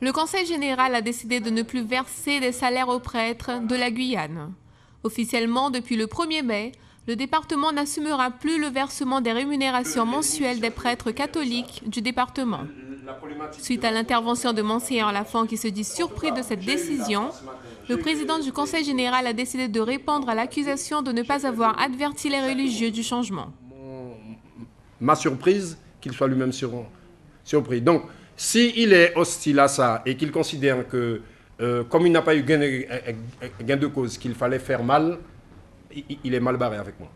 Le Conseil général a décidé de ne plus verser des salaires aux prêtres de la Guyane. Officiellement, depuis le 1er mai, le département n'assumera plus le versement des rémunérations mensuelles des prêtres catholiques du département. Suite à l'intervention de Monseigneur Lafont qui se dit surpris de cette décision, le président du Conseil général a décidé de répondre à l'accusation de ne pas avoir averti les religieux du changement. Ma surprise, qu'il soit lui-même surpris. Donc, s'il est hostile à ça et qu'il considère que, comme il n'a pas eu gain de cause, qu'il fallait faire mal, il est mal barré avec moi.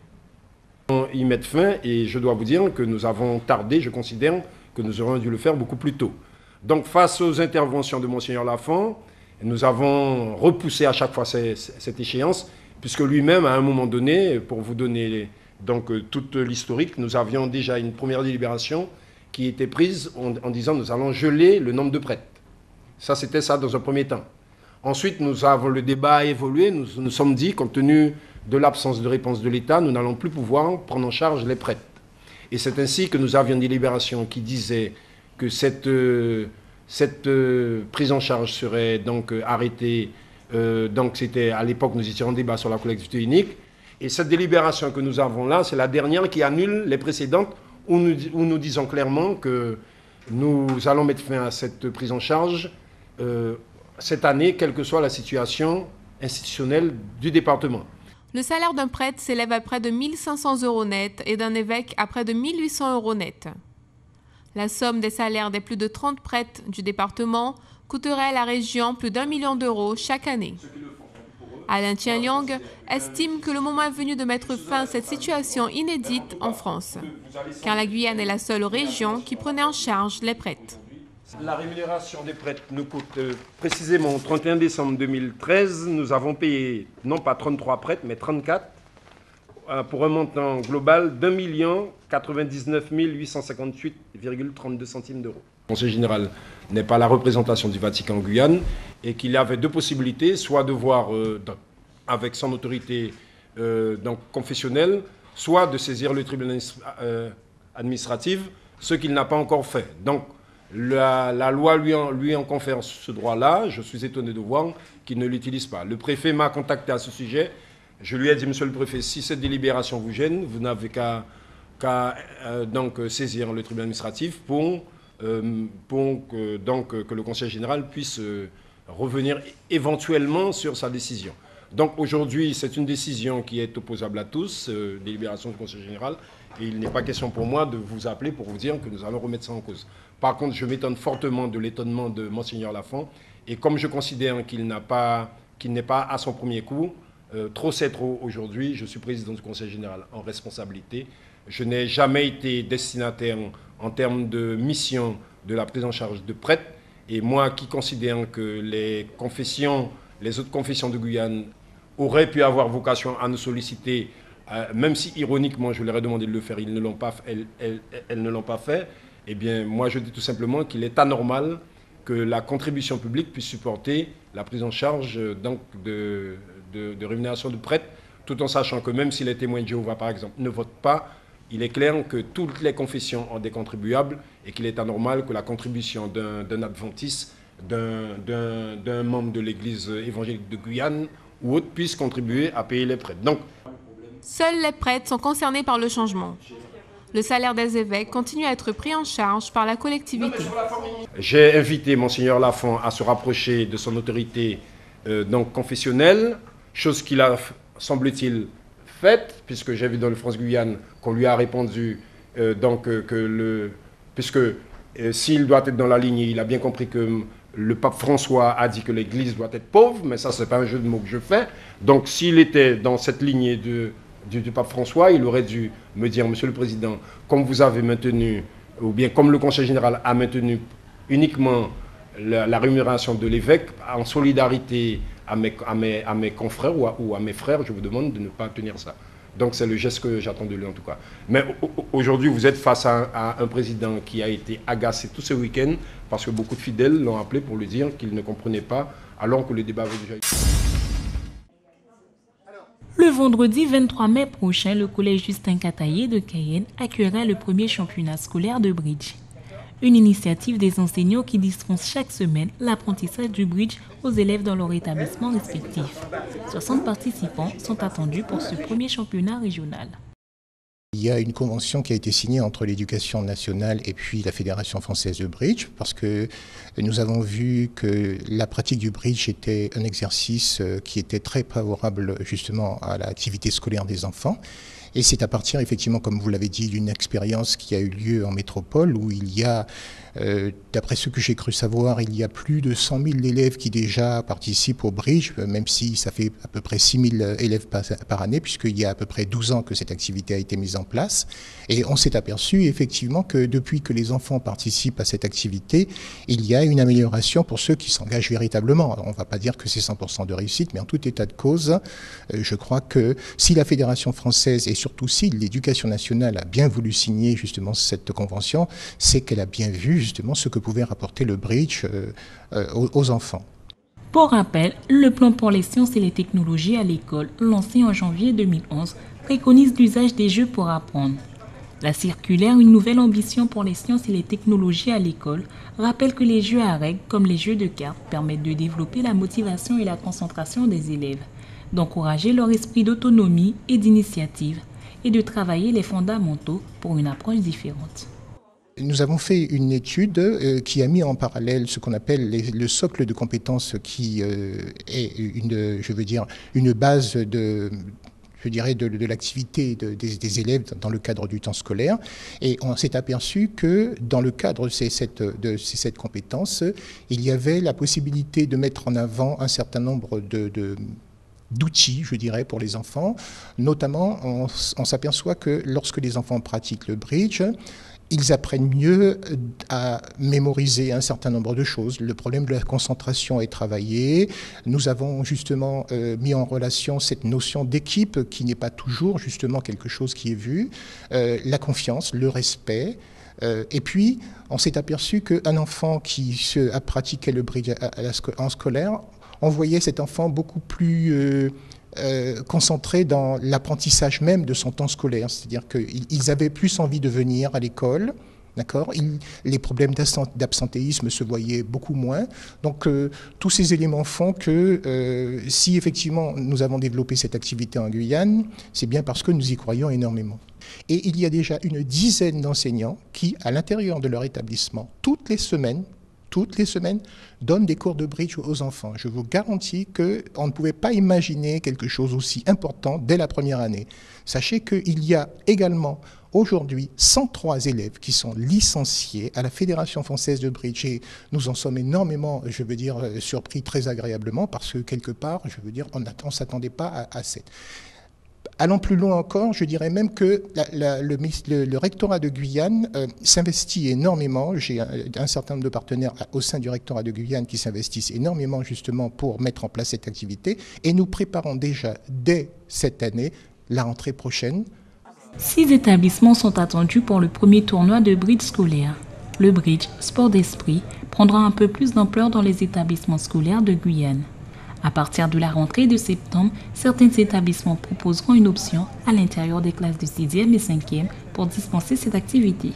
Ils mettent fin et je dois vous dire que nous avons tardé, je considère que nous aurions dû le faire beaucoup plus tôt. Donc, face aux interventions de Monseigneur Lafont, nous avons repoussé à chaque fois cette échéance, puisque lui-même, à un moment donné, pour vous donner donc, toute l'historique, nous avions déjà une première délibération qui était prise en disant nous allons geler le nombre de prêtres. Ça, c'était ça dans un premier temps. Ensuite, le débat a évolué. Nous nous sommes dit, compte tenu de l'absence de réponse de l'État, nous n'allons plus pouvoir prendre en charge les prêtres. Et c'est ainsi que nous avions une délibération qui disait que cette prise en charge serait donc arrêtée. Donc, c'était à l'époque, nous étions en débat sur la collectivité unique. Et cette délibération que nous avons là, c'est la dernière qui annule les précédentes, où nous disons clairement que nous allons mettre fin à cette prise en charge cette année, quelle que soit la situation institutionnelle du département. Le salaire d'un prêtre s'élève à près de 1 500 € net et d'un évêque à près de 1 800 € net. La somme des salaires des plus de 30 prêtres du département coûterait à la région plus d'1 million d'euros chaque année. Alain Tianliang estime que le moment est venu de mettre fin à cette situation inédite en France, car la Guyane est la seule région qui prenait en charge les prêtres. La rémunération des prêtres nous coûte précisément au 31 décembre 2013. Nous avons payé non pas 33 prêtres, mais 34, pour un montant global d'1 099 858,32 centimes d'euros. Le Conseil général n'est pas la représentation du Vatican en Guyane et qu'il avait deux possibilités, soit de voir avec son autorité donc confessionnelle, soit de saisir le tribunal administratif, ce qu'il n'a pas encore fait. Donc la loi lui en confère ce droit-là. Je suis étonné de voir qu'il ne l'utilise pas. Le préfet m'a contacté à ce sujet. Je lui ai dit, monsieur le préfet, si cette délibération vous gêne, vous n'avez qu'à donc saisir le tribunal administratif pour que le Conseil général puisse revenir éventuellement sur sa décision. Donc aujourd'hui, c'est une décision qui est opposable à tous, délibération du Conseil général, et il n'est pas question pour moi de vous appeler pour vous dire que nous allons remettre ça en cause. Par contre, je m'étonne fortement de l'étonnement de Monseigneur Lafont, et comme je considère qu'il n'est pas à son premier coup, trop c'est trop aujourd'hui, je suis président du Conseil général en responsabilité. Je n'ai jamais été destinataire en termes de mission de la prise en charge de prêtres. Et moi qui considère que les autres confessions de Guyane auraient pu avoir vocation à nous solliciter, même si ironiquement je leur ai demandé de le faire, elles ne l'ont pas fait, eh bien moi je dis tout simplement qu'il est anormal que la contribution publique puisse supporter la prise en charge donc, de rémunération de prêtres, tout en sachant que même si les témoins de Jéhovah par exemple ne votent pas, il est clair que toutes les confessions ont des contribuables et qu'il est anormal que la contribution d'un adventiste, d'un membre de l'église évangélique de Guyane ou autre puisse contribuer à payer les prêtres. Donc, seuls les prêtres sont concernés par le changement. Le salaire des évêques continue à être pris en charge par la collectivité. J'ai invité Monseigneur Lafont à se rapprocher de son autorité donc confessionnelle, chose qu'il a, semble-t-il, faite, puisque j'ai vu dans le France-Guyane qu'on lui a répondu puisque s'il doit être dans la ligne, il a bien compris que le pape François a dit que l'Église doit être pauvre, mais ça, c'est pas un jeu de mots que je fais. Donc, s'il était dans cette lignée du pape François, il aurait dû me dire, monsieur le Président, comme vous avez maintenu, ou bien comme le Conseil général a maintenu uniquement la rémunération de l'évêque, en solidarité à mes confrères ou à mes frères, je vous demande de ne pas tenir ça. Donc c'est le geste que j'attends de lui en tout cas. Mais aujourd'hui, vous êtes face à un président qui a été agacé tout ce week-end parce que beaucoup de fidèles l'ont appelé pour lui dire qu'il ne comprenait pas alors que le débat avait déjà été. Le vendredi 23 mai prochain, le collège Justin Cataillé de Cayenne accueillera le premier championnat scolaire de bridge. Une initiative des enseignants qui dispensent chaque semaine l'apprentissage du bridge aux élèves dans leur établissement respectif. 60 participants sont attendus pour ce premier championnat régional. Il y a une convention qui a été signée entre l'éducation nationale et puis la Fédération française de bridge, parce que nous avons vu que la pratique du bridge était un exercice qui était très favorable justement à l'activité scolaire des enfants. Et c'est à partir, effectivement, comme vous l'avez dit, d'une expérience qui a eu lieu en métropole, où il y a, d'après ce que j'ai cru savoir, il y a plus de 100 000 élèves qui déjà participent au bridge, même si ça fait à peu près 6 000 élèves par année, puisqu'il y a à peu près 12 ans que cette activité a été mise en place. Et on s'est aperçu, effectivement, que depuis que les enfants participent à cette activité, il y a une amélioration pour ceux qui s'engagent véritablement. Alors, on ne va pas dire que c'est 100% de réussite, mais en tout état de cause, je crois que si la Fédération française et surtout si l'éducation nationale a bien voulu signer justement cette convention, c'est qu'elle a bien vu justement ce que pouvait rapporter le bridge aux enfants. Pour rappel, le plan pour les sciences et les technologies à l'école, lancé en janvier 2011, préconise l'usage des jeux pour apprendre. La circulaire Une nouvelle ambition pour les sciences et les technologies à l'école rappelle que les jeux à règles, comme les jeux de cartes, permettent de développer la motivation et la concentration des élèves, d'encourager leur esprit d'autonomie et d'initiative, et de travailler les fondamentaux pour une approche différente. Nous avons fait une étude qui a mis en parallèle ce qu'on appelle le socle de compétences qui est une base de l'activité des élèves dans le cadre du temps scolaire. Et on s'est aperçu que dans le cadre de cette compétence, il y avait la possibilité de mettre en avant un certain nombre d'outils, je dirais, pour les enfants. Notamment, on s'aperçoit que lorsque les enfants pratiquent le bridge, ils apprennent mieux à mémoriser un certain nombre de choses. Le problème de la concentration est travaillé. Nous avons justement mis en relation cette notion d'équipe qui n'est pas toujours justement quelque chose qui est vu. La confiance, le respect. Et puis, on s'est aperçu qu'un enfant qui a pratiqué le bridge en scolaire, on voyait cet enfant beaucoup plus concentré dans l'apprentissage même de son temps scolaire. C'est-à-dire qu'ils avaient plus envie de venir à l'école, d'accord ? Les problèmes d'absentéisme se voyaient beaucoup moins. Donc, tous ces éléments font que si effectivement nous avons développé cette activité en Guyane, c'est bien parce que nous y croyons énormément. Et il y a déjà une dizaine d'enseignants qui, à l'intérieur de leur établissement, toutes les semaines, donnent des cours de bridge aux enfants. Je vous garantis qu'on ne pouvait pas imaginer quelque chose aussi important dès la première année. Sachez qu'il y a également aujourd'hui 103 élèves qui sont licenciés à la Fédération française de bridge. Et nous en sommes énormément, surpris très agréablement parce que quelque part, on ne s'attendait pas à cette... Allant plus loin encore, je dirais même que le rectorat de Guyane s'investit énormément. J'ai un certain nombre de partenaires au sein du rectorat de Guyane qui s'investissent énormément justement pour mettre en place cette activité. Et nous préparons déjà dès cette année la rentrée prochaine. 6 établissements sont attendus pour le premier tournoi de bridge scolaire. Le bridge, sport d'esprit, prendra un peu plus d'ampleur dans les établissements scolaires de Guyane. À partir de la rentrée de septembre, certains établissements proposeront une option à l'intérieur des classes de 6e et 5e pour dispenser cette activité.